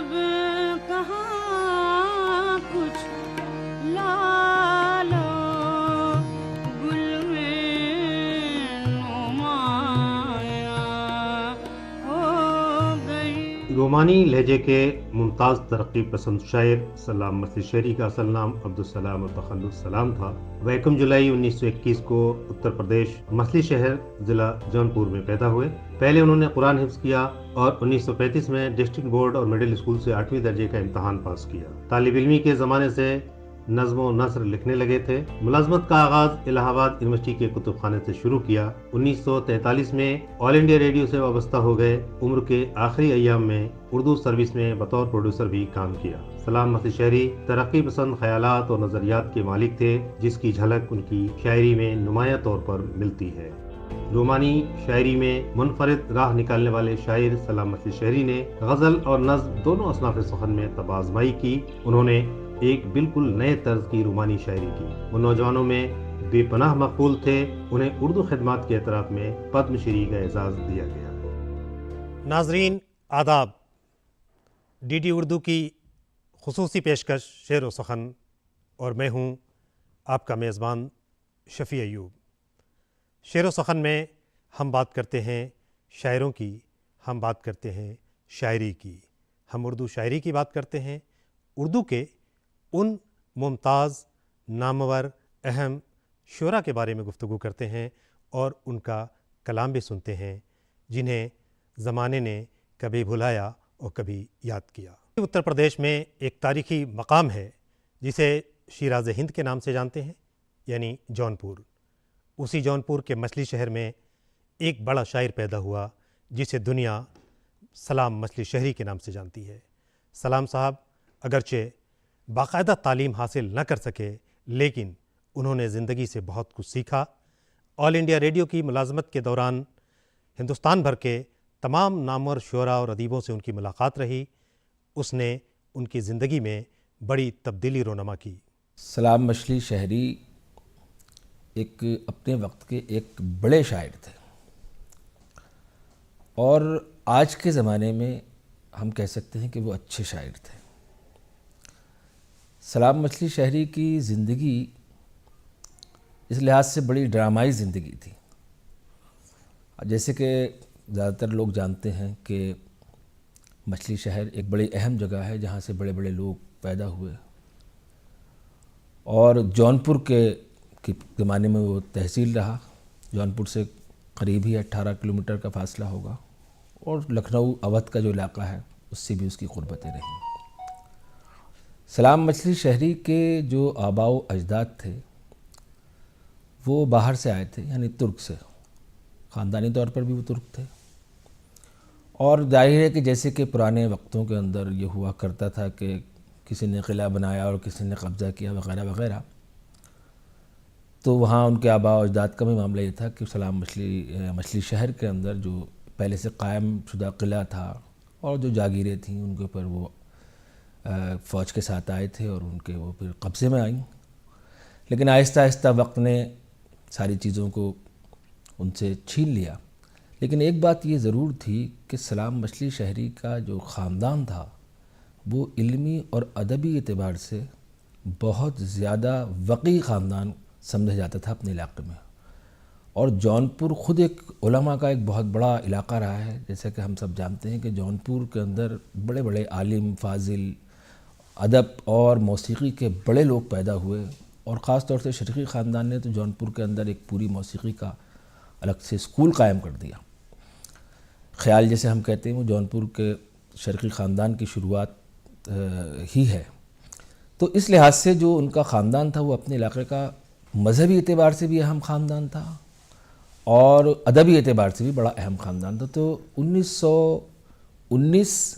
अब कहाँ कुछ लालो गुल में नुमाया हो गई। रोमानी लहजे के मुमताज़ तरक्की पसंद शायर सलाम मछली शहरी का असल नाम अब्दुस्सलाम तखल्लुस सलाम था। वह 1 जुलाई 1921 को उत्तर प्रदेश मछली शहर जिला जौनपुर में पैदा हुए। पहले उन्होंने कुरान हिफ्ज़ किया और 1935 में डिस्ट्रिक्ट बोर्ड और मिडिल स्कूल से 8वीं दर्जे का इम्तहान पास किया। तालिब इल्मी के ज़माने से नज़्म व नस्र लिखने लगे थे। मुलाजमत का आगाज इलाहाबाद यूनिवर्सिटी के कुतुबखाने से शुरू किया। 1943 में ऑल इंडिया रेडियो से वाबस्ता हो गए। उम्र के आखिरी अय्याम में उर्दू सर्विस में बतौर प्रोड्यूसर भी काम किया। सलाम मछली शहरी तरक्की पसंद ख्यालात और नजरियात के मालिक थे, जिसकी झलक उनकी शायरी में नुमाया तौर पर मिलती है। रोमानी शायरी में मुनफरिद राह निकालने वाले शायर सलाम मछली शहरी ने गज़ल और नज़्म दोनों असनाफ़ सुखन में तबाज़माई की। उन्होंने एक बिल्कुल नए तर्ज की रोमानी शायरी की। वो नौजवानों में बेपनाह मकबूल थे। उन्हें उर्दू खिदमात के एतराफ़ में पद्मश्री का एजाज़ दिया गया। नाजरीन आदाब, डीडी उर्दू की खुसूसी पेशकश शेर व सुखन और मैं हूँ आपका मेज़बान शफ़ी अयूब। शेर व सुखन में हम बात करते हैं शायरों की, हम बात करते हैं शायरी की, हम उर्दू शायरी की बात करते हैं। उर्दू के उन मुमताज़ नामवर अहम शुरा के बारे में गुफ्तगू करते हैं और उनका कलाम भी सुनते हैं, जिन्हें ज़माने ने कभी भुलाया और कभी याद किया। उत्तर प्रदेश में एक तारीख़ी मकाम है जिसे शिराज़ हिंद के नाम से जानते हैं, यानी जौनपुर। उसी जौनपुर के मछली शहर में एक बड़ा शायर पैदा हुआ जिसे दुनिया सलाम मछली शहरी के नाम से जानती है। सलाम साहब अगरचे बाकायदा तालीम हासिल न कर सके, लेकिन उन्होंने ज़िंदगी से बहुत कुछ सीखा। ऑल इंडिया रेडियो की मुलाजमत के दौरान हिंदुस्तान भर के तमाम नामवर शुरा और अदीबों से उनकी मुलाकात रही। उसने उनकी ज़िंदगी में बड़ी तब्दीली रोनमा की। सलाम मछली शहरी एक अपने वक्त के एक बड़े शायर थे और आज के ज़माने में हम कह सकते हैं कि वो अच्छे शायर थे। सलाम मछली शहरी की ज़िंदगी इस लिहाज से बड़ी ड्रामाई ज़िंदगी थी। जैसे कि ज़्यादातर लोग जानते हैं कि मछली शहर एक बड़ी अहम जगह है जहाँ से बड़े बड़े लोग पैदा हुए और जौनपुर के ज़माने में वो तहसील रहा। जौनपुर से करीब ही 18 किलोमीटर का फासला होगा और लखनऊ अवध का जो इलाका है उससे भी उसकी क़ुर्बतें रहीं। सलाम मछली शहरी के जो आबाओ अजदाद थे वो बाहर से आए थे, यानी तुर्क से। ख़ानदानी तौर पर भी वो तुर्क थे और जाहिर है कि जैसे कि पुराने वक्तों के अंदर ये हुआ करता था कि किसी ने किला बनाया और किसी ने कब्ज़ा किया वगैरह वगैरह, तो वहाँ उनके आबा अजदाद का भी मामला ये था कि सलाम मछली शहर के अंदर जो पहले से कायम शुदा किला था और जो जागीरें थीं उनके ऊपर वो फ़ौज के साथ आए थे और उनके वो फिर कब्ज़े में आईं। लेकिन आहिस्ता आहिस्ता वक्त ने सारी चीज़ों को उनसे छीन लिया। लेकिन एक बात ये ज़रूर थी कि सलाम मछली शहरी का जो ख़ानदान था वो इल्मी और अदबी एतबार से बहुत ज़्यादा वक़ी ख़ानदान समझा जाता था अपने इलाके में। और जौनपुर ख़ुद एक उलमा का एक बहुत बड़ा इलाका रहा है। जैसे कि हम सब जानते हैं कि जौनपुर के अंदर बड़े बड़े आलिम, फाजिल, अदब और मौसीकी के बड़े लोग पैदा हुए और ख़ास तौर से शर्क़ी ख़ानदान ने तो जौनपुर के अंदर एक पूरी मौसीकी का अलग से स्कूल कायम कर दिया। ख़याल जैसे हम कहते हैं वो जौनपुर के शर्क़ी ख़ानदान की शुरुआत ही है। तो इस लिहाज से जो उनका ख़ानदान था वो अपने इलाके का मज़हबी एतबार से भी अहम ख़ानदान था और अदबी एतबार से भी बड़ा अहम ख़ानदान था। तो 1919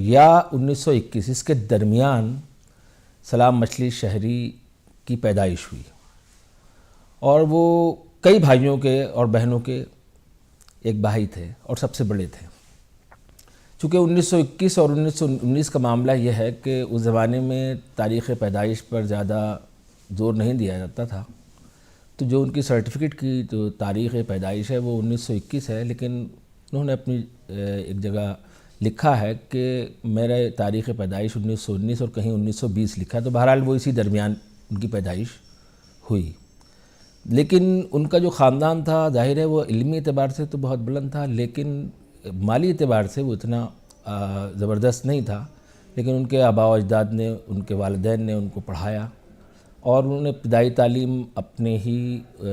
या 1921 इसके दरमियान सलाम मछली शहरी की पैदाइश हुई और वो कई भाइयों के और बहनों के एक भाई थे और सबसे बड़े थे। चूँकि 1921 और 1919 का मामला यह है कि उस ज़माने में तारीख़ पैदाइश पर ज़्यादा ज़ोर नहीं दिया जाता था, तो जो उनकी सर्टिफिकेट की जो तारीख़ पैदाइश है वो 1921 है। लेकिन उन्होंने अपनी एक जगह लिखा है कि मेरे तारीख़ पैदाइश 1919 और कहीं 1920 लिखा है, तो बहरहाल वो इसी दरमियान उनकी पैदाइश हुई। लेकिन उनका जो ख़ानदान था ज़ाहिर है वो इल्मी एतबार से तो बहुत बुलंद था, लेकिन माली एतबार से वो इतना ज़बरदस्त नहीं था। लेकिन उनके आबा व अजदाद ने, उनके वालिदैन ने उनको पढ़ाया और उन्होंने इब्तदाई तालीम अपने ही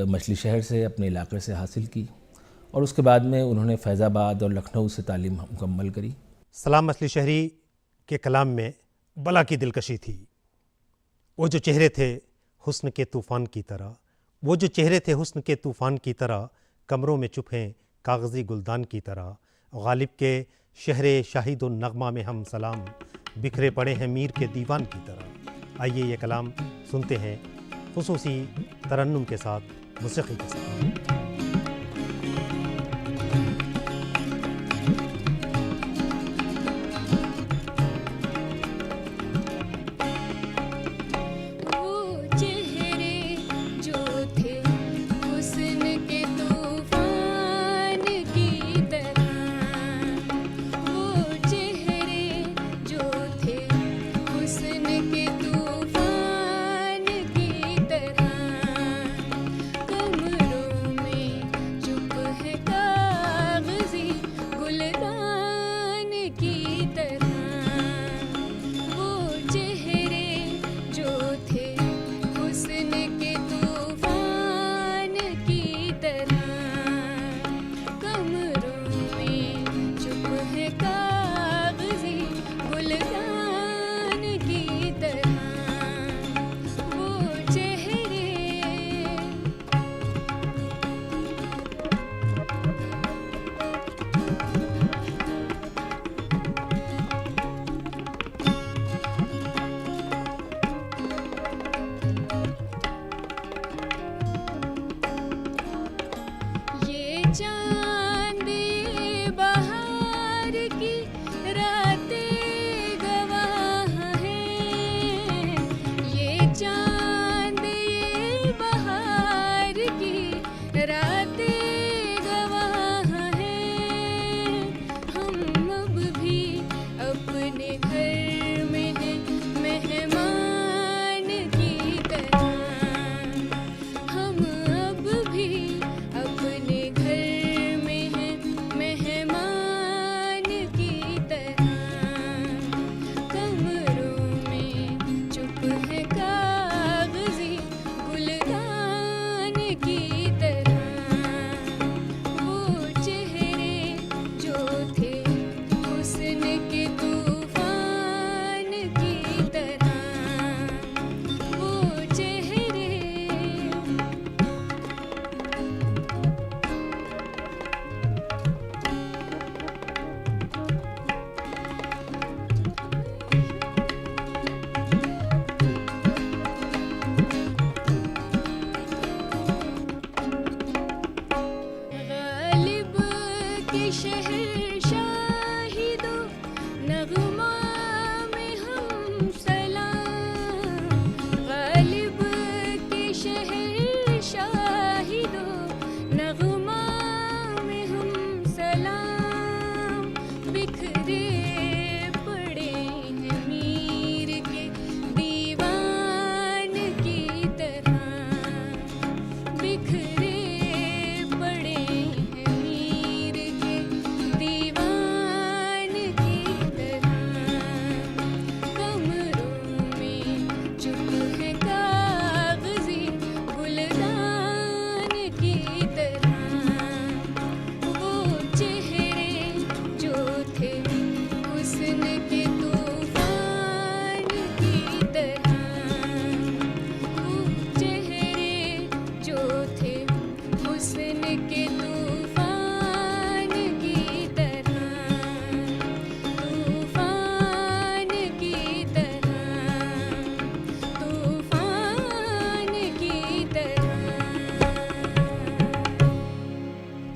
मछली शहर से, अपने इलाके से हासिल की और उसके बाद में उन्होंने फैज़ाबाद और लखनऊ से तालीम मुकम्मल करी। सलाम मछली शहरी के कलाम में बला की दिलकशी थी। वो जो चेहरे थे हुस्न के तूफ़ान की तरह, वो जो चेहरे थे हुस्न के तूफ़ान की तरह, कमरों में चुप हैं कागज़ी गुलदान की तरह। गालिब के शहरे शाहिद व नगमा में हम सलाम, बिखरे पड़े हैं मीर के दीवान की तरह। आइए ये कलाम सुनते हैं खुसूसी तरन्नुम के साथ, मौसीक़ी के साथ।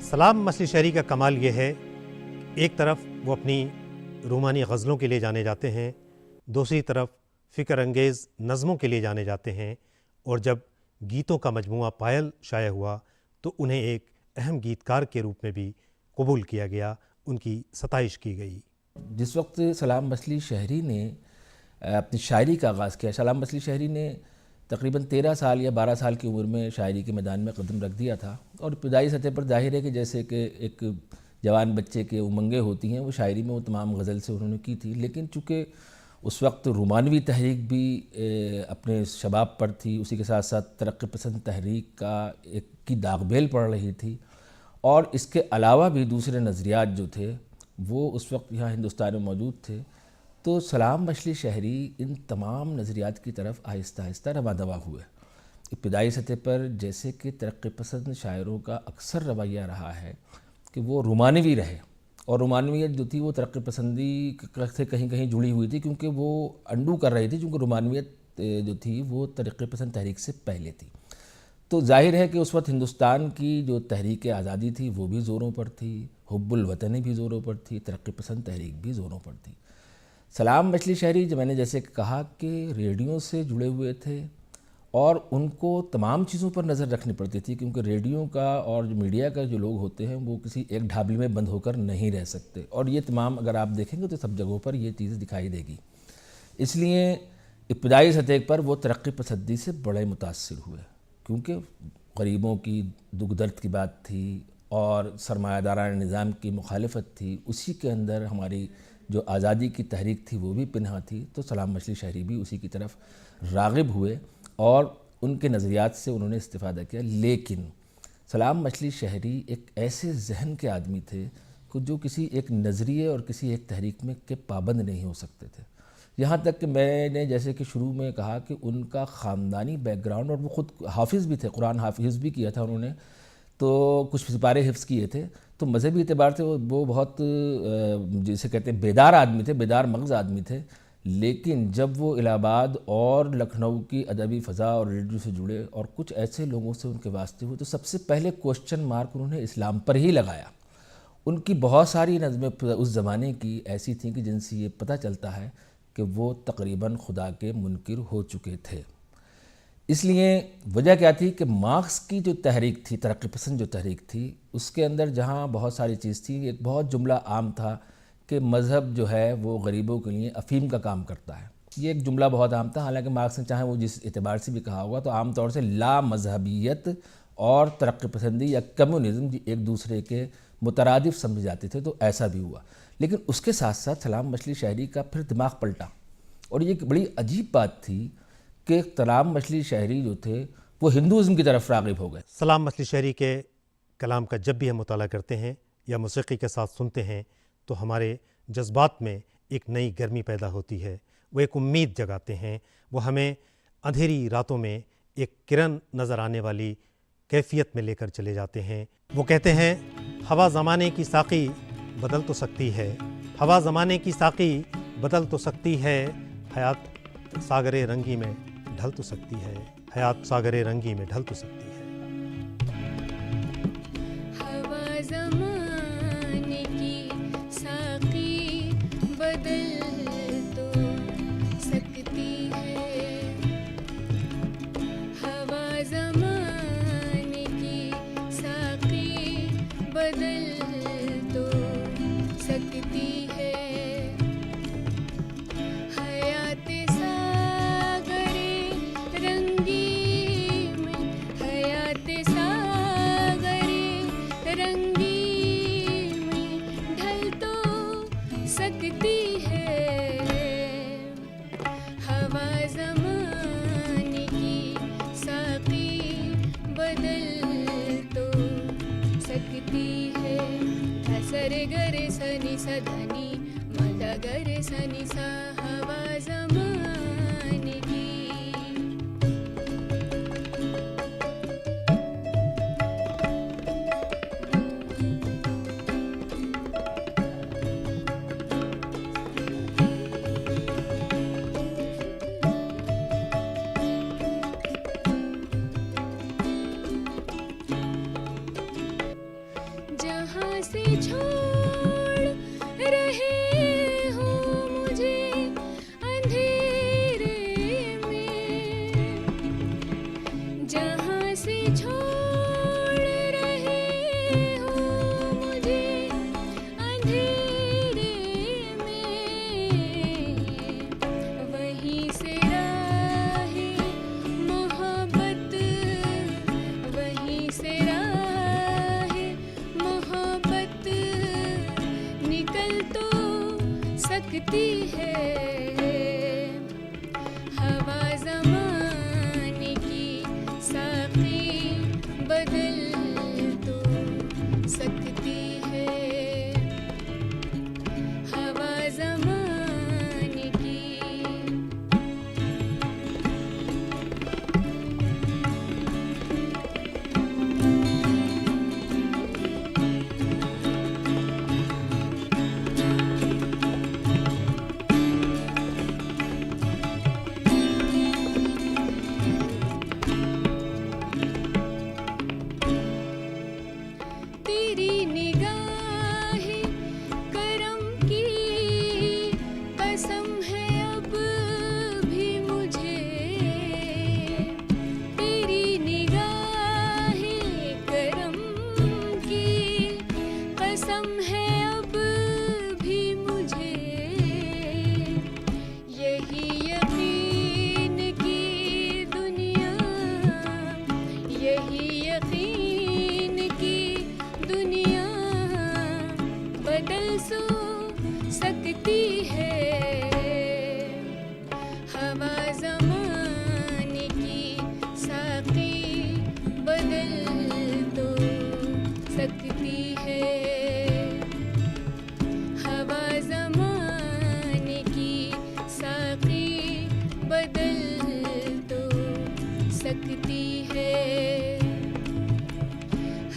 सलाम मछली शहरी का कमाल ये है, एक तरफ वो अपनी रूमानी गज़लों के लिए जाने जाते हैं, दूसरी तरफ फ़िक्र अंगेज़ नज़मों के लिए जाने जाते हैं, और जब गीतों का मजमूआ पायल शाया हुआ तो उन्हें एक अहम गीतकार के रूप में भी कबूल किया गया, उनकी सताइश की गई। जिस वक्त सलाम मछली शहरी ने अपनी शायरी का आगाज़ किया, सलाम मछली शहरी ने तकरीबन 13 साल या 12 साल की उम्र में शायरी के मैदान में कदम रख दिया था। और इब्तदाई सतह पर जाहिर है कि जैसे कि एक जवान बच्चे के उमंगें होती हैं, वो शायरी में वो तमाम गज़ल से उन्होंने की थी। लेकिन चूँकि उस वक्त रोमानवी तहरीक भी अपने शबाब पर थी, उसी के साथ साथ तरक्की पसंद तहरीक का एक की दागबेल पड़ रही थी, और इसके अलावा भी दूसरे नज़रियात जो थे वो उस वक्त यहाँ हिंदुस्तान में मौजूद थे। तो सलाम मछली शहरी इन तमाम नज़रियात की तरफ आहिस्ता आहिस्ता रवा दवा हुए। इब्तदाई सतह पर जैसे कि तरक्की पसंद शायरों का अक्सर रवैया रहा है कि वो रोमानवी रहे, और रोमानवियत जो थी वो तरक्की पसंदी से कहीं कहीं जुड़ी हुई थी, क्योंकि वो अंडू कर रही थी, क्योंकि रोमानवियत जो थी वो तरक्की पसंद तहरीक से पहले थी। तो जाहिर है कि उस वक्त हिंदुस्तान की जो तहरीक आज़ादी थी वो भी ज़ोरों पर थी, हुब्बुल वतनी भी ज़ोरों पर थी, तरक्की पसंद तहरीक भी ज़ोरों पर थी। सलाम मछली शहरी जो मैंने जैसे कहा कि रेडियो से जुड़े हुए थे, और उनको तमाम चीज़ों पर नज़र रखनी पड़ती थी, क्योंकि रेडियो का और जो मीडिया का जो लोग होते हैं वो किसी एक ढाबले में बंद होकर नहीं रह सकते, और ये तमाम अगर आप देखेंगे तो सब जगहों पर ये चीज़ दिखाई देगी। इसलिए इब्तदाई सतह पर वो तरक्की पसंदी से बड़े मुतासिर हुए, क्योंकि गरीबों की दुख दर्द की बात थी और सरमायादाराना निज़ाम की मुखालिफत थी, उसी के अंदर हमारी जो आज़ादी की तहरीक थी वो भी पिन्हा थी। तो सलाम मछली शहरी भी उसी की तरफ राग़िब हुए और उनके नज़रियात से उन्होंने इस्तिफ़ादा किया। लेकिन सलाम मछली शहरी एक ऐसे जहन के आदमी थे कि जो किसी एक नज़रिए और किसी एक तहरीक में के पाबंद नहीं हो सकते थे। यहाँ तक कि मैंने जैसे कि शुरू में कहा कि उनका ख़ानदानी बैकग्राउंड, और वो ख़ुद हाफिज़ भी थे, कुरान हाफिज़ भी किया था उन्होंने, तो कुछ सिपारे हिफ्ज़ किए थे। तो मज़हबी एतबार से वो बहुत जिसे कहते हैं बेदार आदमी थे, बेदार मग़ज़ आदमी थे। लेकिन जब वो इलाहाबाद और लखनऊ की अदबी फ़ज़ा और रेडियो से जुड़े और कुछ ऐसे लोगों से उनके वास्ते हुए, तो सबसे पहले क्वेश्चन मार्क उन्होंने इस्लाम पर ही लगाया। उनकी बहुत सारी नज़में उस ज़माने की ऐसी थीं कि जिनसे ये पता चलता है कि वो तकरीबन खुदा के मुनकिर हो चुके थे। इसलिए वजह क्या थी कि मार्क्स की जो तहरीक थी, तरक्की पसंद जो तहरीक थी, उसके अंदर जहाँ बहुत सारी चीज़ थी, एक बहुत जुमला आम था कि मज़हब जो है वो गरीबों के लिए अफ़ीम का काम करता है। ये एक जुमला बहुत आम था, हालांकि मार्क्स ने चाहे वो जिस एतबार से भी कहा होगा, तो आम तौर से ला मजहबियत और तरक्की पसंदी या कम्युनिज़म एक दूसरे के मुतरादिफ समझे जाते थे, तो ऐसा भी हुआ। लेकिन उसके साथ साथ सलाम मछली शहरी का फिर दिमाग पलटा, और ये एक बड़ी अजीब बात थी कि सलाम मछली शहरी जो थे वो हिंदुज़म की तरफ राग़िब हो गए। सलाम मछली शहरी के कलाम का जब भी हम मुताला करते हैं या मौसीक़ी के साथ सुनते हैं तो हमारे जज्बात में एक नई गर्मी पैदा होती है, वो एक उम्मीद जगाते हैं, वो हमें अंधेरी रातों में एक किरण नज़र आने वाली कैफियत में लेकर चले जाते हैं। वो कहते हैं, हवा ज़माने की साक़ी बदल तो सकती है, हवा ज़माने की साक़ी बदल तो सकती है, हयात सागरे रंगी में ढल तो सकती है, हयात सागरे रंगी में ढल तो सकती है। हवा ज़माने की साक़ी बदल तो सकती है, हवा ज़माने की साक़ी बदल तो सकती है, हयात सागरे रंगी में, हयात सागरे रंगी में ढल तो सकती है, हवा ज़माने की साक़ी बदल तो सकती है, सरे गरे सनी सधनी मदा गरे सनी सा, हवा ज़माने की। जहाँ से छोड़ रहे हो मुझे अंधेरे सकती है हवा ज़माने की साक़ी बदल तो सकती है हवा ज़माने की। तेरी निगाहें करम की कसम है अब भी मुझे, तेरी निगाहें करम की कसम है अब भी मुझे। यही यकीन की दुनिया, यही यकीन की दुनिया बदल सो सकती है हवा ज़माने की साक़ी बदल तो सकती है हवा ज़माने की साक़ी बदल तो सकती है।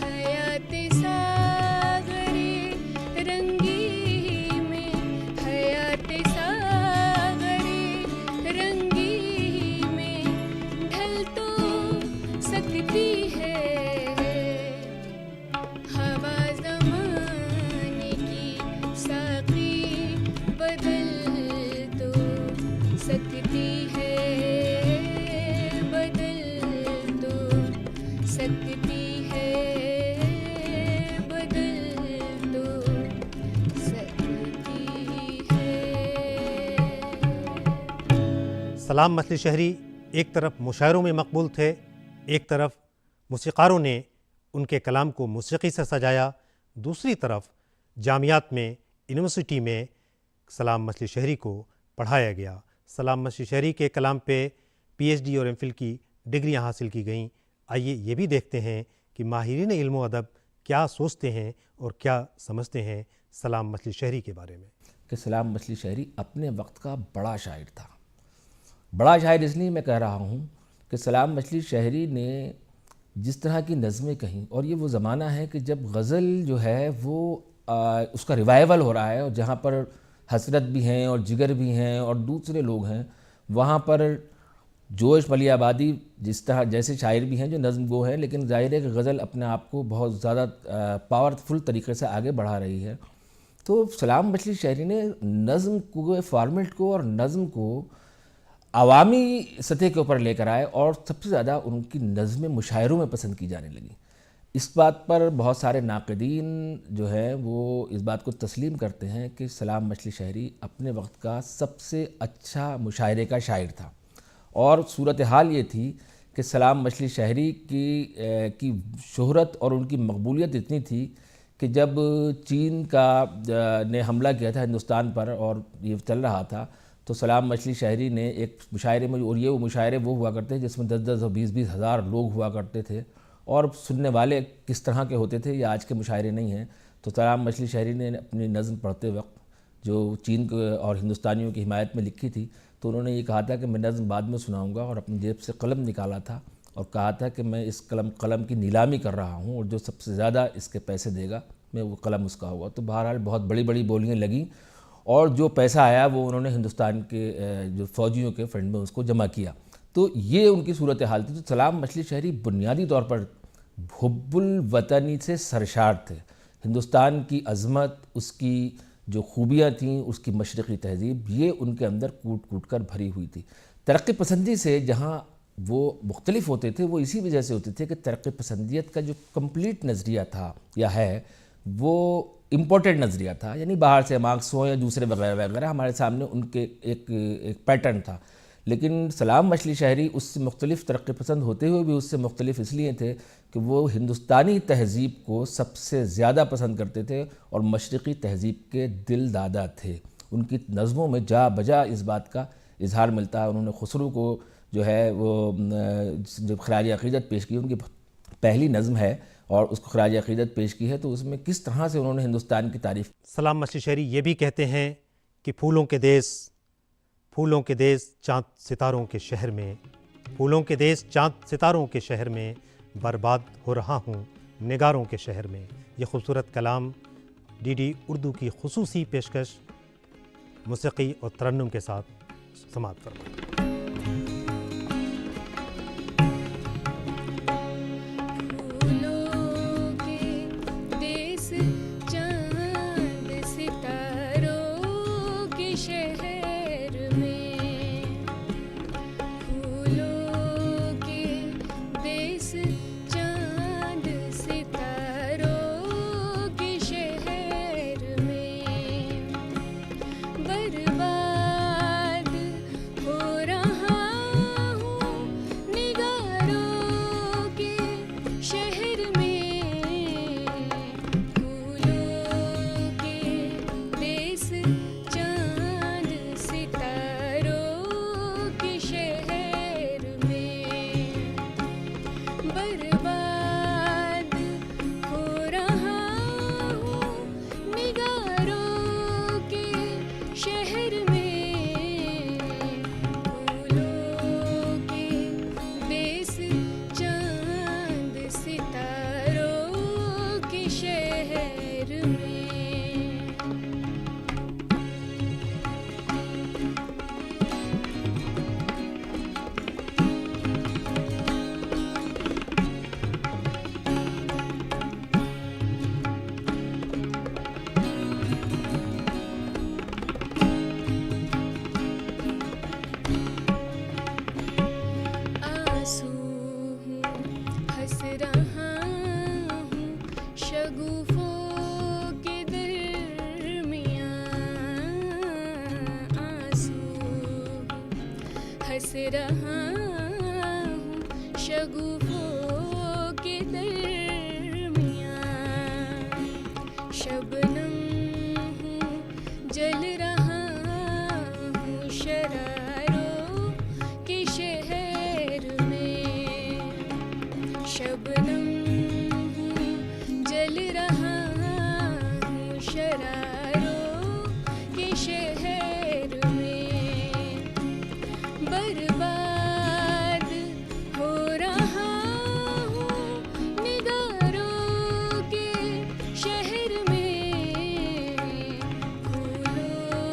हयात सागरे रंगी में, हयात सागरे रंगी में ढल तो सकती है हवा ज़माने की साक़ी बदल तो सकती है बदल तो सकती है बदल तो सकती है। सलाम मछली शहरी एक तरफ मुशायरों में मकबूल थे, एक तरफ मूसीक़ारों ने उनके कलाम को मूसीक़ी से सजाया, दूसरी तरफ जामियात में, यूनिवर्सिटी में सलाम मछली शहरी को पढ़ाया गया। सलाम मछली शहरी के कलाम पे PhD और MPhil की डिग्रियां हासिल की गईं। आइए ये भी देखते हैं कि माहिरीन इल्म व अदब क्या सोचते हैं और क्या समझते हैं सलाम मछली शहरी के बारे में। कि सलाम मछली शहरी अपने वक्त का बड़ा शायर था। बड़ा शायर इसलिए मैं कह रहा हूँ कि सलाम मछली शहरी ने जिस तरह की नज़में कहीं, और ये वो ज़माना है कि जब गज़ल जो है वो उसका रिवाइवल हो रहा है, और जहाँ पर हसरत भी हैं और जिगर भी हैं और दूसरे लोग हैं, वहाँ पर जोश मलियाबादी जिस तरह जैसे शायर भी हैं जो नज़म गो हैं, लेकिन ज़ाहिर है कि गज़ल अपने आप को बहुत ज़्यादा पावरफुल तरीके से आगे बढ़ा रही है। तो सलाम मछली शहरी ने नज़म को, फॉर्मेट को और नज़म को अवामी सतह के ऊपर लेकर आए, और सबसे ज़्यादा उनकी नज़में मुशायरों में पसंद की जाने लगी। इस बात पर बहुत सारे नाक़दीन जो हैं वो इस बात को तस्लीम करते हैं कि सलाम मछली शहरी अपने वक्त का सबसे अच्छा मुशायरे का शायर था। और सूरत हाल ये थी कि सलाम मछली शहरी की शोहरत और उनकी मकबूलियत इतनी थी कि जब चीन का ने हमला किया था हिंदुस्तान पर और ये चल रहा था, तो सलाम मछली शहरी ने एक मुशायरे में, और ये वो मुशायरे वो हुआ करते हैं जिसमें 10-10 और 20-20 हज़ार लोग हुआ करते थे, और सुनने वाले किस तरह के होते थे ये आज के मुशायरे नहीं हैं। तो सलाम मछली शहरी ने अपनी नज़म पढ़ते वक्त जो चीन और हिंदुस्तानियों की हिमायत में लिखी थी, तो उन्होंने ये कहा था कि मैं नज़म बाद में सुनाऊंगा, और अपनी जेब से कलम निकाला था और कहा था कि मैं इस कलम की नीलामी कर रहा हूँ, और जो सबसे ज़्यादा इसके पैसे देगा मैं वो कलम उसका होगा। तो बहरहाल बहुत बड़ी बड़ी बोलियाँ लगीं, और जो पैसा आया वो उन्होंने हिंदुस्तान के जो फ़ौजियों के फंड में उसको जमा किया। तो ये उनकी सूरत हाल थी। तो सलाम मछली शहरी बुनियादी तौर पर हुब्बुल वतनी से सरशार थे। हिंदुस्तान की अज़मत, उसकी जो खूबियाँ थीं, उसकी मशरक़ी तहज़ीब, ये उनके अंदर कूट कूट कर भरी हुई थी। तरक्की पसंदी से जहाँ वो मुख्तलिफ होते थे वो इसी वजह से होते थे कि तरक्की पसंदियत का जो कंप्लीट नज़रिया था या है वो इम्पोर्टेड नज़रिया था, यानी बाहर से मार्क्स हो या दूसरे वगैरह वगैरह, हमारे सामने उनके एक पैटर्न था। लेकिन सलाम मछली शहरी उससे मुख्तलिफ तरक्की पसंद होते हुए भी उससे मुख्तलिफ इसलिए थे कि वो हिंदुस्तानी तहज़ीब को सबसे ज़्यादा पसंद करते थे और मशरक़ी तहज़ीब के दिल दादा थे। उनकी नज़मों में जा बजा इस बात का इजहार मिलता है। उन्होंने खुसरो को जो है वो जब खराज अक़ीदत पेश की, उनकी पहली नज़म है और उसको खराज अक़ीदत पेश की है, तो उसमें किस तरह से उन्होंने हिंदुस्तान की तारीफ़। सलाम मछली शहरी ये भी कहते हैं कि फूलों के देश चाँद सितारों के शहर में, फूलों के देश चाँद सितारों के शहर में, बर्बाद हो रहा हूँ निगारों के शहर में। ये खूबसूरत कलाम डीडी उर्दू की खुसूसी पेशकश मौसीक़ी और तरन्नुम के साथ समाप्त फरमाएं। फूलों के देश चांद सितारों के शहर में, फूलों के देश चांद सितारों के शहर में, बर्बाद हो रहा हूँ निगारों के शहर में, फूलों के देश चांद सितारों के शहर में, बर्बाद हो रहा हूँ निगारों के शहर में, फूलों के देश चांद सितारों के शहर में। आंसू हूँ हंस रहा हूँ शगुफों के दरमियाँ, आंसू हूँ हंस रहा हूँ शगुफों के दरमियाँ, शबनम हूँ जल रहा हूँ शरारों के शहर में, शबनम हूँ जल रहा हूँ शरारों के शहर में, बर्बाद हो रहा हूँ निगारों के शहर में, फूलों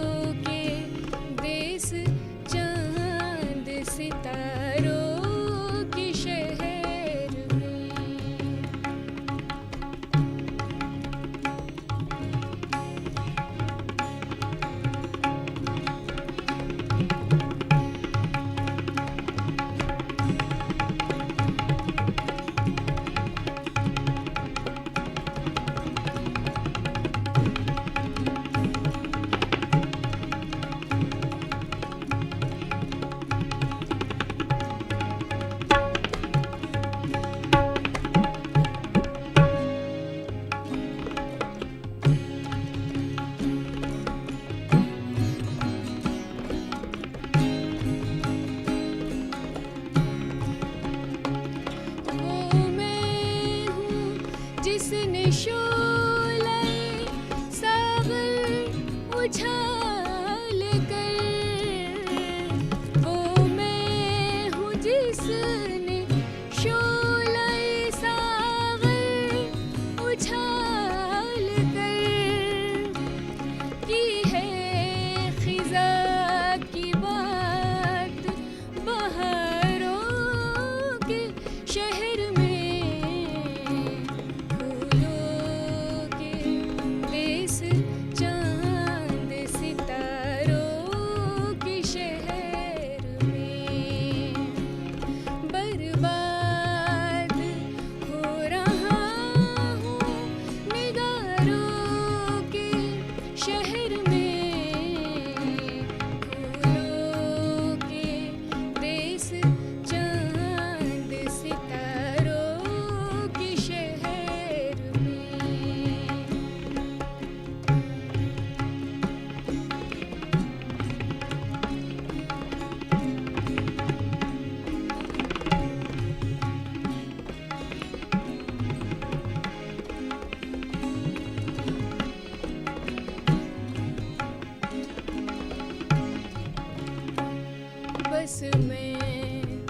बस मैं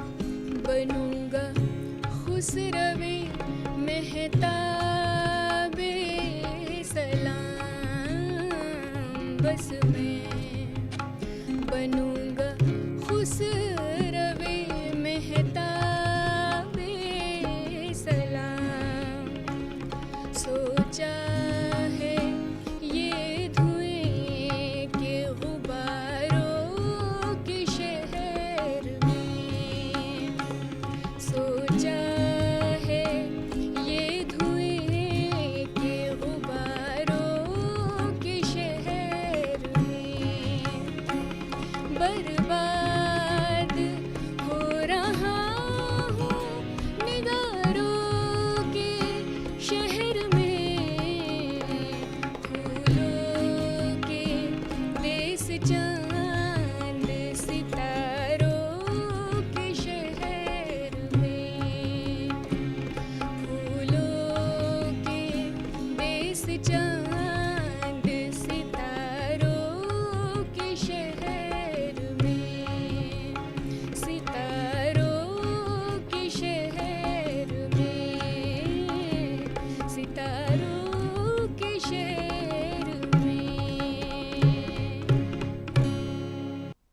बनूंगा खुसरवे मेहताबे सलाम, बस मैं बनूंगा खुसरवे मेहताबे सलाम। सोचा है ये धुएं के गुबारों के शहर में, सोचा है ये धुएं के गुबारों के शहर में बर्बाद हो रहा हूँ निगारों के शहर में, फूलों के देश चांद सितारों के शहर में, फूलों के देश चांद सितारों के शहर में, सितारों के शहर में, सितारों के शहर में।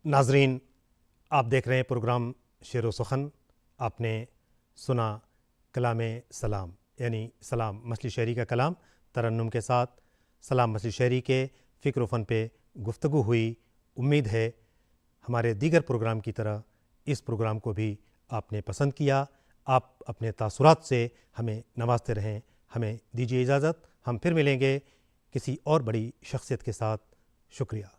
नाजरीन, आप देख रहे हैं प्रोग्राम शेर व सुखन। आपने सुना कलाम सलाम यानी सलाम मछली शहरी का कलाम तरन्नुम के साथ। सलाम मछली शहरी के फ़िक्र व फ़न पे गुफ्तगू हुई। उम्मीद है हमारे दीगर प्रोग्राम की तरह इस प्रोग्राम को भी आपने पसंद किया। आप अपने तासुरात से हमें नवाजते रहें। हमें दीजिए इजाज़त। हम फिर मिलेंगे किसी और बड़ी शख्सियत के साथ। शुक्रिया।